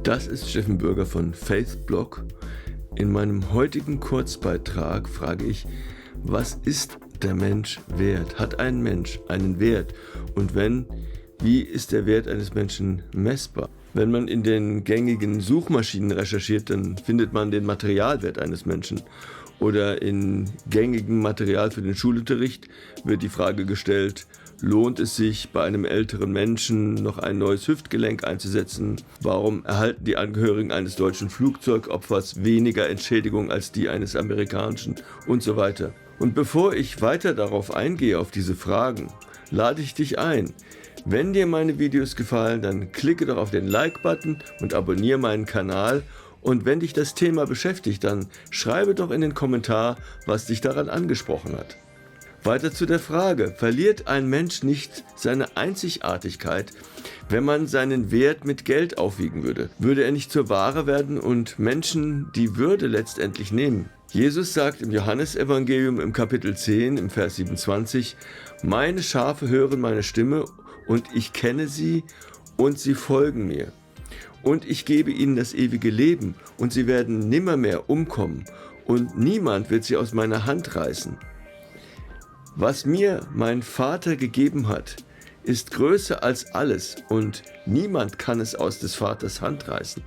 Das ist Steffen Bürger von Faithblog. In meinem heutigen Kurzbeitrag frage ich, was ist der Mensch wert? Hat ein Mensch einen Wert? Und wenn, wie ist der Wert eines Menschen messbar? Wenn man in den gängigen Suchmaschinen recherchiert, dann findet man den Materialwert eines Menschen. Oder in gängigem Material für den Schulunterricht wird die Frage gestellt, lohnt es sich, bei einem älteren Menschen noch ein neues Hüftgelenk einzusetzen? Warum erhalten die Angehörigen eines deutschen Flugzeugopfers weniger Entschädigung als die eines amerikanischen? Und so weiter. Und bevor ich weiter darauf eingehe, auf diese Fragen, lade ich dich ein. Wenn dir meine Videos gefallen, dann klicke doch auf den Like-Button und abonniere meinen Kanal. Und wenn dich das Thema beschäftigt, dann schreibe doch in den Kommentar, was dich daran angesprochen hat. Weiter zu der Frage, verliert ein Mensch nicht seine Einzigartigkeit, wenn man seinen Wert mit Geld aufwiegen würde? Würde er nicht zur Ware werden und Menschen die Würde letztendlich nehmen? Jesus sagt im Johannesevangelium im Kapitel 10, im Vers 27, meine Schafe hören meine Stimme und ich kenne sie und sie folgen mir. Und ich gebe ihnen das ewige Leben und sie werden nimmermehr umkommen und niemand wird sie aus meiner Hand reißen. Was mir mein Vater gegeben hat, ist größer als alles und niemand kann es aus des Vaters Hand reißen.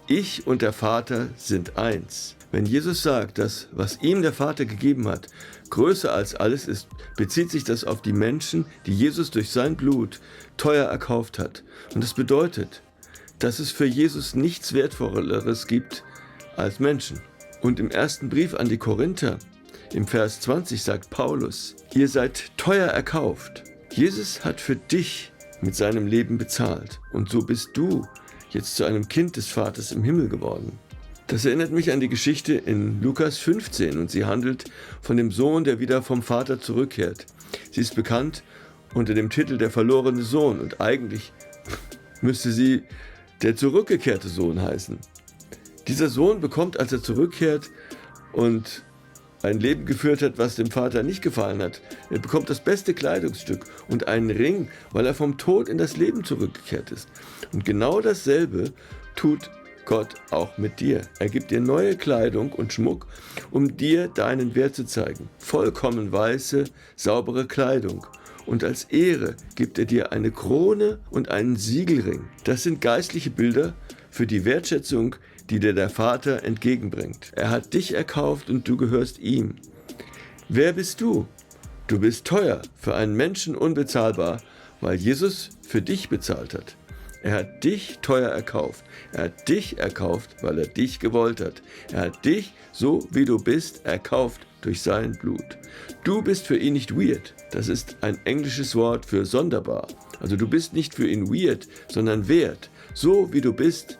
Ich und der Vater sind eins. Wenn Jesus sagt, dass was ihm der Vater gegeben hat, größer als alles ist, bezieht sich das auf die Menschen, die Jesus durch sein Blut teuer erkauft hat. Und das bedeutet, dass es für Jesus nichts Wertvolleres gibt als Menschen. Und im ersten Brief an die Korinther, im Vers 20 sagt Paulus, ihr seid teuer erkauft. Jesus hat für dich mit seinem Leben bezahlt und so bist du jetzt zu einem Kind des Vaters im Himmel geworden. Das erinnert mich an die Geschichte in Lukas 15 und sie handelt von dem Sohn, der wieder vom Vater zurückkehrt. Sie ist bekannt unter dem Titel Der verlorene Sohn und eigentlich müsste sie der zurückgekehrte Sohn heißen. Dieser Sohn bekommt, als er zurückkehrt und ein Leben geführt hat, was dem Vater nicht gefallen hat. Er bekommt das beste Kleidungsstück und einen Ring, weil er vom Tod in das Leben zurückgekehrt ist. Und genau dasselbe tut Gott auch mit dir. Er gibt dir neue Kleidung und Schmuck, um dir deinen Wert zu zeigen. Vollkommen weiße, saubere Kleidung. Und als Ehre gibt er dir eine Krone und einen Siegelring. Das sind geistliche Bilder für die Wertschätzung, die dir der Vater entgegenbringt. Er hat dich erkauft und du gehörst ihm. Wer bist du? Du bist teuer, für einen Menschen unbezahlbar, weil Jesus für dich bezahlt hat. Er hat dich teuer erkauft. Er hat dich erkauft, weil er dich gewollt hat. Er hat dich, so wie du bist, erkauft durch sein Blut. Du bist für ihn nicht weird. Das ist ein englisches Wort für sonderbar. Also du bist nicht für ihn weird, sondern wert. So wie du bist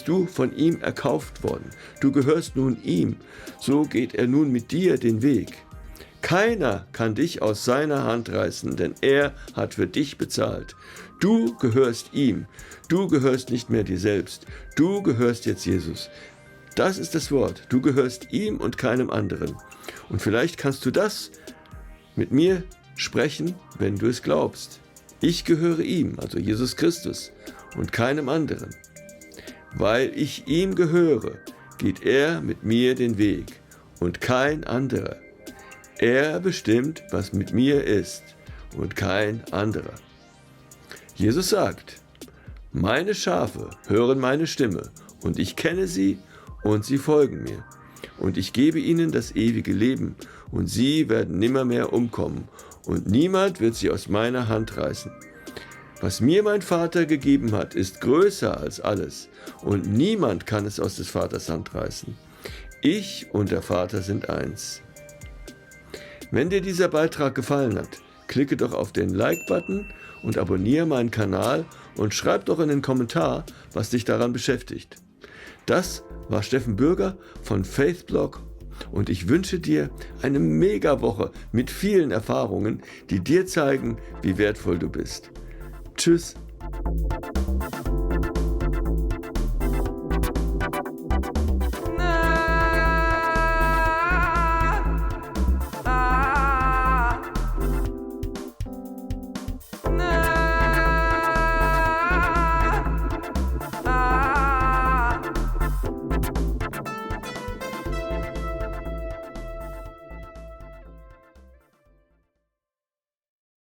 du von ihm erkauft worden. Du gehörst nun ihm. So geht er nun mit dir den Weg. Keiner kann dich aus seiner Hand reißen, denn er hat für dich bezahlt. Du gehörst ihm. Du gehörst nicht mehr dir selbst. Du gehörst jetzt Jesus. Das ist das Wort. Du gehörst ihm und keinem anderen. Und vielleicht kannst du das mit mir sprechen, wenn du es glaubst. Ich gehöre ihm, also Jesus Christus, und keinem anderen. Weil ich ihm gehöre, geht er mit mir den Weg und kein anderer. Er bestimmt, was mit mir ist und kein anderer. Jesus sagt, meine Schafe hören meine Stimme und ich kenne sie und sie folgen mir. Und ich gebe ihnen das ewige Leben und sie werden nimmermehr umkommen und niemand wird sie aus meiner Hand reißen. Was mir mein Vater gegeben hat, ist größer als alles und niemand kann es aus des Vaters Hand reißen. Ich und der Vater sind eins. Wenn dir dieser Beitrag gefallen hat, klicke doch auf den Like-Button und abonniere meinen Kanal und schreib doch in den Kommentar, was dich daran beschäftigt. Das war Steffen Bürger von Faithblog und ich wünsche dir eine Mega-Woche mit vielen Erfahrungen, die dir zeigen, wie wertvoll du bist. Tschüss.